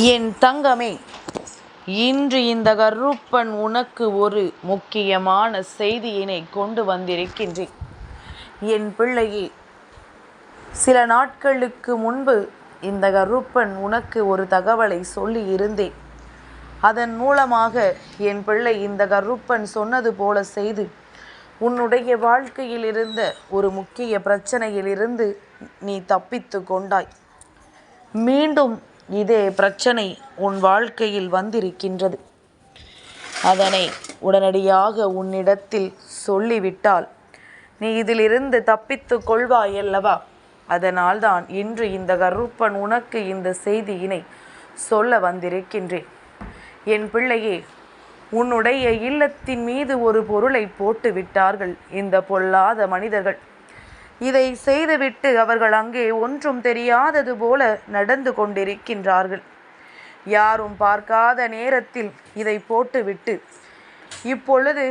என் தங்கமே, இன்று இந்த கருப்பன் உனக்கு ஒரு முக்கியமான செய்தியினை கொண்டு வந்திருக்கின்றேன். என் பிள்ளையே, சில நாட்களுக்கு முன்பு இந்த கருப்பன் உனக்கு ஒரு தகவலை சொல்லி இருந்தேன். அதன் மூலமாக என் பிள்ளை இந்த கருப்பன் சொன்னது போல செய்து உன்னுடைய வாழ்க்கையில் இருந்த ஒரு முக்கிய பிரச்சனையிலிருந்து நீ தப்பித்து கொண்டாய். மீண்டும் இதே பிரச்சனை உன் வாழ்க்கையில் வந்திருக்கின்றது. அதனை உடனடியாக உன்னிடத்தில் சொல்லிவிட்டால் நீ இதிலிருந்து தப்பித்து கொள்வாய் அல்லவா? அதனால்தான் இன்று இந்த கருப்பன் உனக்கு இந்த செய்தியினை சொல்ல வந்திருக்கின்றேன். என் பிள்ளையே, உன்னுடைய இல்லத்தின் மீது ஒரு பொருளை போட்டு விட்டார்கள் இந்த பொல்லாத மனிதர்கள். இதை செய்துவிட்டு அவர்கள் அங்கே ஒன்றும் தெரியாதது போல நடந்து கொண்டிருக்கின்றார்கள். யாரும் பார்க்காத நேரத்தில் இதை போட்டுவிட்டு இப்பொழுது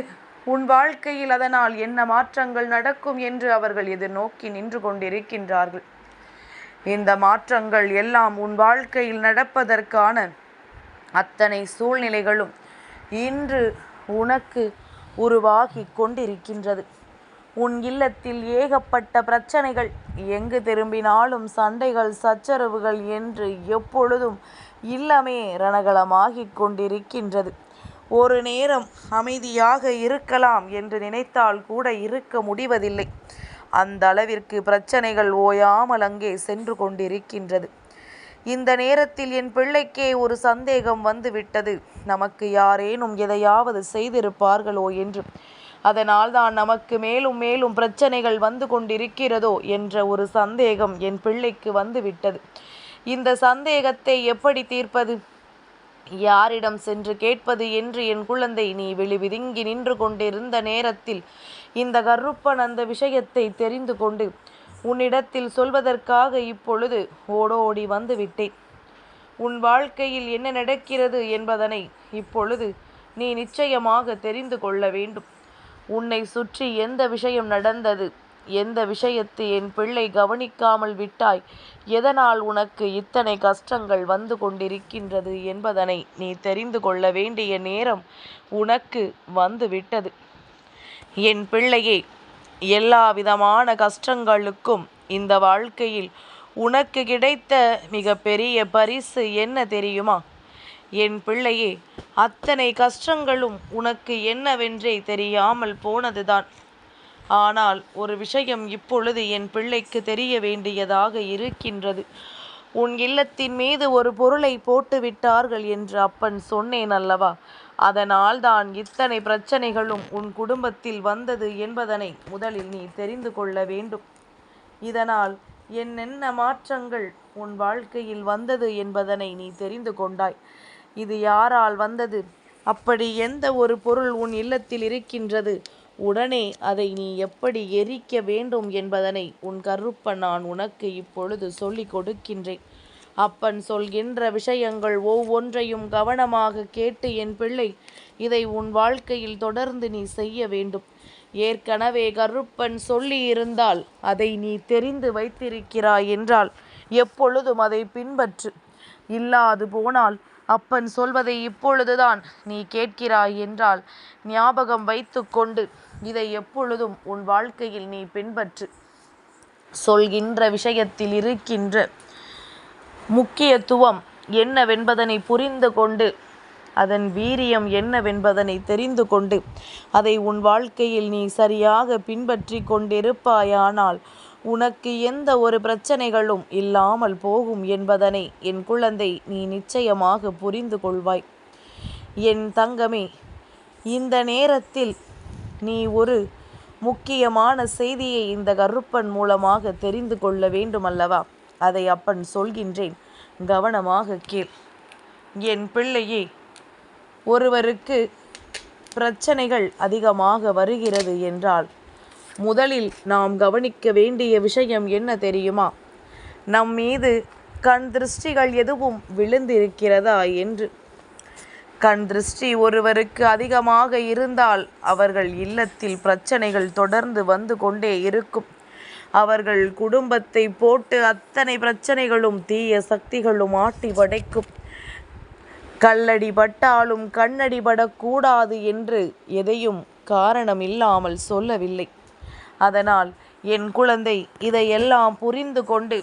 உன் வாழ்க்கையில் அதனால் என்ன மாற்றங்கள் நடக்கும் என்று அவர்கள் எதிர்நோக்கி நின்று கொண்டிருக்கின்றார்கள். இந்த மாற்றங்கள் எல்லாம் உன் வாழ்க்கையில் நடப்பதற்கான அத்தனை சூழ்நிலைகளும் இன்று உனக்கு உருவாகி கொண்டிருக்கின்றது. உன் இல்லத்தில் ஏகப்பட்ட பிரச்சனைகள், எங்கு திரும்பினாலும் சண்டைகள், சச்சரவுகள் என்று எப்பொழுதும் இல்லமே ரணகளமாகிக் கொண்டிருக்கின்றது. ஒரு நேரம் அமைதியாக இருக்கலாம் என்று நினைத்தால் கூட இருக்க முடிவதில்லை. அந்த அளவிற்கு பிரச்சனைகள் ஓயாமல் அங்கே சென்று கொண்டிருக்கின்றது. இந்த நேரத்தில் என் பிள்ளைக்கே ஒரு சந்தேகம் வந்துவிட்டது. நமக்கு யாரேனும் எதையாவது செய்திருப்பார்களோ என்று. அதனால் தான் நமக்கு மேலும் மேலும் பிரச்சனைகள் வந்து கொண்டிருக்கிறதோ என்ற ஒரு சந்தேகம் என் பிள்ளைக்கு வந்துவிட்டது. இந்த சந்தேகத்தை எப்படி தீர்ப்பது, யாரிடம் சென்று கேட்பது என்று என் குழந்தை நீ விழிவிதுங்கி நின்று கொண்டிருந்த நேரத்தில் இந்த கருப்பன் அந்த விஷயத்தை தெரிந்து கொண்டு உன்னிடத்தில் சொல்வதற்காக இப்பொழுது ஓடோடி வந்து விட்டேன். உன் வாழ்க்கையில் என்ன நடக்கிறது என்பதனை இப்பொழுது நீ நிச்சயமாக தெரிந்து கொள்ள வேண்டும். உன்னை சுற்றி எந்த விஷயம் நடந்தது, எந்த விஷயத்தை என் பிள்ளை கவனிக்காமல் விட்டாய், எதனால் உனக்கு இத்தனை கஷ்டங்கள் வந்து கொண்டிருக்கின்றது என்பதனை நீ தெரிந்து கொள்ள வேண்டிய நேரம் உனக்கு வந்து விட்டது. என் பிள்ளையே, எல்லா விதமான கஷ்டங்களுக்கும் இந்த வாழ்க்கையில் உனக்கு கிடைத்த மிக பெரிய பரிசு என்ன தெரியுமா? என் பிள்ளையே, அத்தனை கஷ்டங்களும் உனக்கு என்னவென்றே தெரியாமல் போனதுதான். ஆனால் ஒரு விஷயம் இப்பொழுது என் பிள்ளைக்கு தெரிய வேண்டியதாக இருக்கின்றது. உன் இல்லத்தின் மீது ஒரு பொருளை போட்டு விட்டார்கள் என்று அப்பன் சொன்னேன் அல்லவா? அதனால் தான் இத்தனை பிரச்சனைகளும் உன் குடும்பத்தில் வந்தது என்பதனை முதலில் நீ தெரிந்து கொள்ள வேண்டும். இதனால் என்னென்ன மாற்றங்கள் உன் வாழ்க்கையில் வந்தது என்பதனை நீ தெரிந்து கொண்டாய். இது யாரால் வந்தது? அப்படி எந்த ஒரு பொருள் உன் இல்லத்தில் இருக்கின்றது, உடனே அதை நீ எப்படி எரிக்க வேண்டும் என்பதனை உன் கருப்பன் நான் உனக்கு இப்பொழுது சொல்லிக் கொடுக்கின்றேன். அப்பன் சொல்கின்ற விஷயங்கள் ஒவ்வொன்றையும் கவனமாக கேட்டு என் பிள்ளை, இதை உன் வாழ்க்கையில் தொடர்ந்து நீ செய்ய வேண்டும். ஏற்கனவே கருப்பன் சொல்லி இருந்தால் அதை நீ தெரிந்து வைத்திருக்கிறாய் என்றால் எப்பொழுதும் அதை பின்பற்று. இல்லாது போனால் அப்பன் சொல்வதை இப்பொழுதுதான் நீ கேட்கிறாய் என்றால் ஞாபகம் வைத்து கொண்டு இதை எப்பொழுதும் உன் வாழ்க்கையில் நீ பின்பற்று. சொல்கின்ற விஷயத்தில் இருக்கின்ற முக்கியத்துவம் என்னவென்பதனை புரிந்து கொண்டு அதன் வீரியம் என்னவென்பதனை தெரிந்து கொண்டு அதை உன் வாழ்க்கையில் நீ சரியாக பின்பற்றி கொண்டிருப்பாயானால் உனக்கு எந்த ஒரு பிரச்சனைகளும் இல்லாமல் போகும் என்பதனை என் குழந்தை நீ நிச்சயமாக புரிந்து கொள்வாய். என் தங்கமே, இந்த நேரத்தில் நீ ஒரு முக்கியமான செய்தியை இந்த கருப்பன் மூலமாக தெரிந்து கொள்ள வேண்டுமல்லவா? அதை அப்பன் சொல்கின்றேன், கவனமாக கேள். என் பிள்ளையே, ஒருவருக்கு பிரச்சனைகள் அதிகமாக வருகிறது என்றால் முதலில் நாம் கவனிக்க வேண்டிய விஷயம் என்ன தெரியுமா? நம் மீது கண் திருஷ்டிகள் எதுவும் விழுந்திருக்கிறதா என்று. கண் திருஷ்டி ஒருவருக்கு அதிகமாக இருந்தால் அவர்கள் இல்லத்தில் பிரச்சனைகள் தொடர்ந்து வந்து கொண்டே இருக்கும். அவர்கள் குடும்பத்தை போட்டு அத்தனை பிரச்சனைகளும் தீய சக்திகளும் ஆட்டி வதைக்கும். கல்லடி பட்டாலும் கண்ணடி படக்கூடாது என்று எதையும் காரணம் இல்லாமல் சொல்லவில்லை. அதனால் என் குழந்தை, இதையெல்லாம் புரிந்து கொண்டு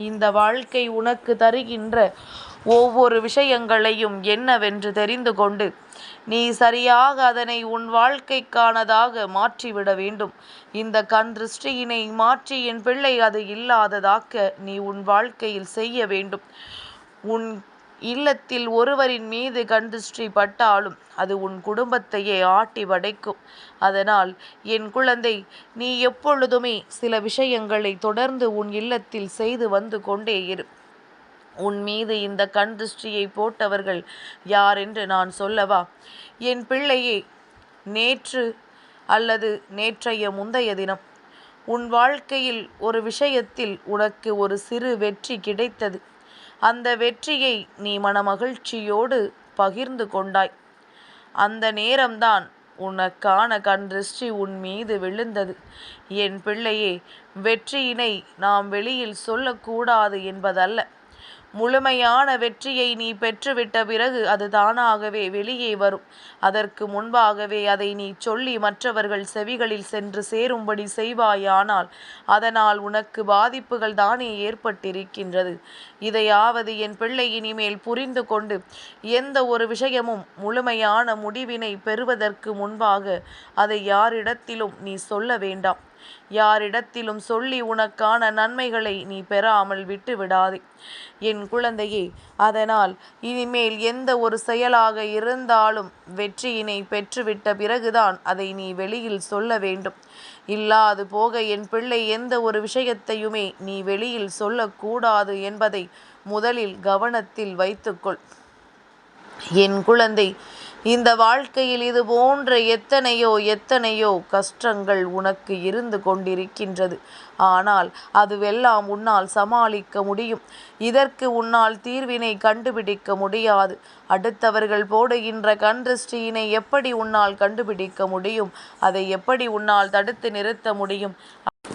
இந்த வாழ்க்கை உனக்கு தருகின்ற ஒவ்வொரு விஷயங்களையும் என்னவென்று தெரிந்து கொண்டு நீ சரியாக அதனை உன் வாழ்க்கைக்கானதாக மாற்றிவிட வேண்டும். இந்த கண் திருஷ்டியினை மாற்றி என் பிள்ளை அது இல்லாததாக்க நீ உன் வாழ்க்கையில் செய்ய வேண்டும். உன் இல்லத்தில் ஒருவரின் மீது கண் திருஷ்டி பட்டாலும் அது உன் குடும்பத்தையே ஆட்டி வதைக்கும். அதனால் என் குழந்தை, நீ எப்பொழுதுமே சில விஷயங்களை தொடர்ந்து உன் இல்லத்தில் செய்து வந்து கொண்டே இரு. உன் மீது இந்த கண் திருஷ்டியை போட்டவர்கள் யார் என்று நான் சொல்லவா? என் பிள்ளையே, நேற்று அல்லது நேற்றைய முந்தைய தினம் உன் வாழ்க்கையில் ஒரு விஷயத்தில் உனக்கு ஒரு சிறு வெற்றி கிடைத்தது. அந்த வெற்றியை நீ மனமகிழ்ச்சியோடு பகிர்ந்து கொண்டாய். அந்த நேரம்தான் உனக்கான கண் திருஷ்டி உன் மீது விழுந்தது. என் பிள்ளையே, வெற்றியினை நாம் வெளியில் சொல்லக்கூடாது என்பதல்ல. முழுமையான வெற்றியை நீ பெற்றுவிட்ட பிறகு அது தானாகவே வெளியே வரும். அதற்கு முன்பாகவே அதை நீ சொல்லி மற்றவர்கள் செவிகளில் சென்று சேரும்படி செய்வாயானால் அதனால் உனக்கு பாதிப்புகள் தானே ஏற்பட்டிருக்கின்றது. இதையாவது என் பிள்ளை இனிமேல் புரிந்து கொண்டு எந்த ஒரு விஷயமும் முழுமையான முடிவினை பெறுவதற்கு முன்பாக அதை யாரிடத்திலும் நீ சொல்ல வேண்டாம். யாரிடத்திலும் சொல்லி உனக்கான நன்மைகளை நீ பெறாமல் விட்டு விடாதே என் குழந்தையே. அதனால் இனிமேல் எந்த ஒரு செயலாக இருந்தாலும் வெற்றியினை பெற்றுவிட்ட பிறகுதான் அதை நீ வெளியில் சொல்ல வேண்டும். இல்லாது போக என் பிள்ளை எந்த ஒரு விஷயத்தையுமே நீ வெளியில் சொல்லக்கூடாது என்பதை முதலில் கவனத்தில் வைத்துக்கொள் என் குழந்தை. இந்த வாழ்க்கையில் இது போன்ற எத்தனையோ கஷ்டங்கள் உனக்கு இருந்து கொண்டிருக்கின்றது. ஆனால் அதுவெல்லாம் உன்னால் சமாளிக்க முடியும். இதற்கு உன்னால் தீர்வினை கண்டுபிடிக்க முடியாது. அடுத்தவர்கள் போடுகின்ற கண் திருஷ்டியினை எப்படி உன்னால் கண்டுபிடிக்க முடியும்? அதை எப்படி உன்னால் தடுத்து நிறுத்த முடியும்?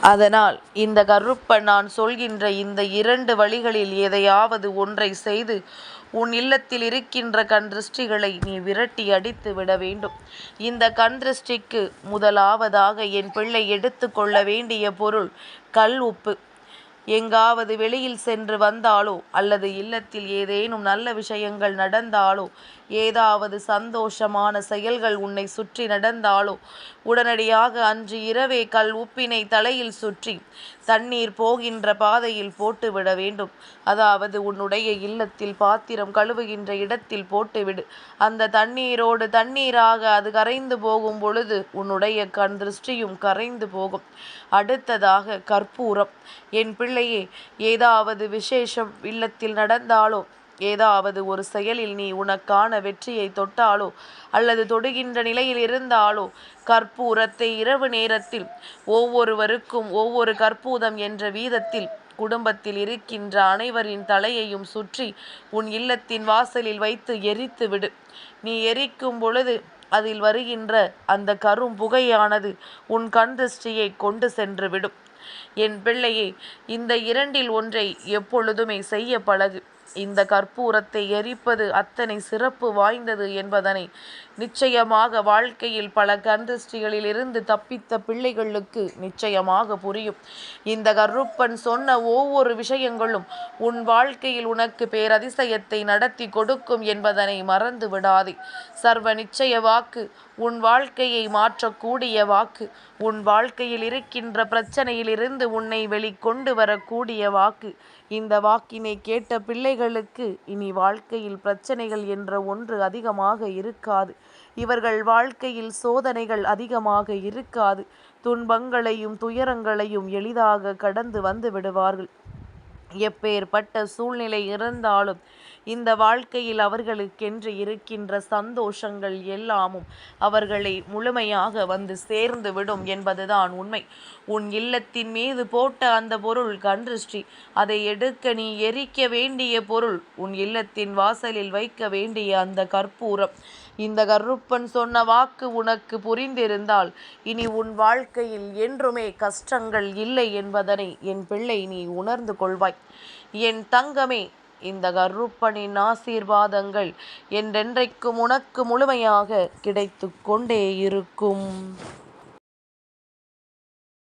அதனால் இந்த கருப்பன் நான் சொல்கின்ற இந்த 2 வழிகளில் எதையாவது ஒன்றை செய்து உன் இல்லத்தில் இருக்கின்ற கண் திருஷ்டிகளை நீ விரட்டி அடித்து விட வேண்டும். இந்த கண் திருஷ்டிக்கு முதலாவதாக என் பிள்ளை எடுத்து கொள்ள வேண்டிய பொருள் கல் உப்பு. எங்காவது வெளியில் சென்று வந்தாலோ அல்லது இல்லத்தில் ஏதேனும் நல்ல விஷயங்கள் நடந்தாலோ ஏதாவது சந்தோஷமான செயல்கள் உன்னை சுற்றி நடந்தாலோ உடனடியாக அன்று இரவே கல் உப்பினை தலையில் சுற்றி தண்ணீர் போகின்ற பாதையில் போட்டுவிட வேண்டும். அதாவது உன்னுடைய இல்லத்தில் பாத்திரம் கழுவுகின்ற இடத்தில் போட்டுவிடு. அந்த தண்ணீரோடு தண்ணீராக அது கரைந்து போகும் பொழுது உன்னுடைய கண் திருஷ்டியும் கரைந்து போகும். அடுத்ததாக கற்பூரம். என் பிள்ளையே, ஏதாவது விசேஷம் இல்லத்தில் நடந்தாலோ ஏதாவது ஒரு செயலில் நீ உனக்கான வெற்றியை தொட்டாலோ அல்லது தொடுகின்ற நிலையில் இருந்தாலோ கற்பூரத்தை இரவு நேரத்தில் ஒவ்வொருவருக்கும் ஒவ்வொரு கற்பூரம் என்ற வீதத்தில் குடும்பத்தில் இருக்கின்ற அனைவரின் தலையையும் சுற்றி உன் இல்லத்தின் வாசலில் வைத்து எரித்து விடு. நீ எரிக்கும் பொழுது அதில் வருகின்ற அந்த கரும் புகையானது உன் கண் திருஷ்டியை கொண்டு சென்று விடும். என் பிள்ளையே, இந்த 2இல் ஒன்றை எப்பொழுதுமே செய்ய பழகு. இந்த கற்பூரத்தை எரிப்பது அத்தனை சிறப்பு வாய்ந்தது என்பதனை நிச்சயமாக வாழ்க்கையில் பல கண் திருஷ்டிகளில் இருந்து தப்பித்த பிள்ளைகளுக்கு நிச்சயமாக புரியும். இந்த கருப்பன் சொன்ன ஒவ்வொரு விஷயங்களும் உன் வாழ்க்கையில் உனக்கு பேரதிசயத்தை நடத்தி கொடுக்கும் என்பதனை மறந்து விடாதே. சர்வ நிச்சய வாக்கு, உன் வாழ்க்கையை மாற்றக்கூடிய வாக்கு, உன் வாழ்க்கையில் இருக்கின்ற பிரச்சனையிலிருந்து உன்னை வெளிக்கொண்டு வரக்கூடிய வாக்கு. இந்த வாக்கினை கேட்ட பிள்ளைகளுக்கு இனி வாழ்க்கையில் பிரச்சனைகள் என்ற ஒன்று அதிகமாக இருக்காது. இவர்கள் வாழ்க்கையில் சோதனைகள் அதிகமாக இருக்காது. துன்பங்களையும் துயரங்களையும் எளிதாக கடந்து வந்து விடுவார்கள். எப்பேற்பட்ட சூழ்நிலை இருந்தாலும் இந்த வாழ்க்கையில் அவர்களுக்கென்று இருக்கின்ற சந்தோஷங்கள் எல்லாமும் அவர்களை முழுமையாக வந்து சேர்ந்து விடும் என்பதுதான் உண்மை. உன் இல்லத்தின் மீது போட்ட அந்த பொருள் கண்திருஷ்டி. அதை எடுக்க நீ எரிக்க வேண்டிய பொருள் உன் இல்லத்தின் வாசலில் வைக்க வேண்டிய அந்த கற்பூரம். இந்த கருப்பன் சொன்ன வாக்கு உனக்கு புரிந்திருந்தால் இனி உன் வாழ்க்கையில் என்றுமே கஷ்டங்கள் இல்லை என்பதனை என் பிள்ளை நீ உணர்ந்து கொள்வாய். என் தங்கமே, இந்த கருப்பனின் ஆசீர்வாதங்கள் என்றென்றைக்கும் உனக்கு முழுமையாக கிடைத்து கொண்டே இருக்கும்.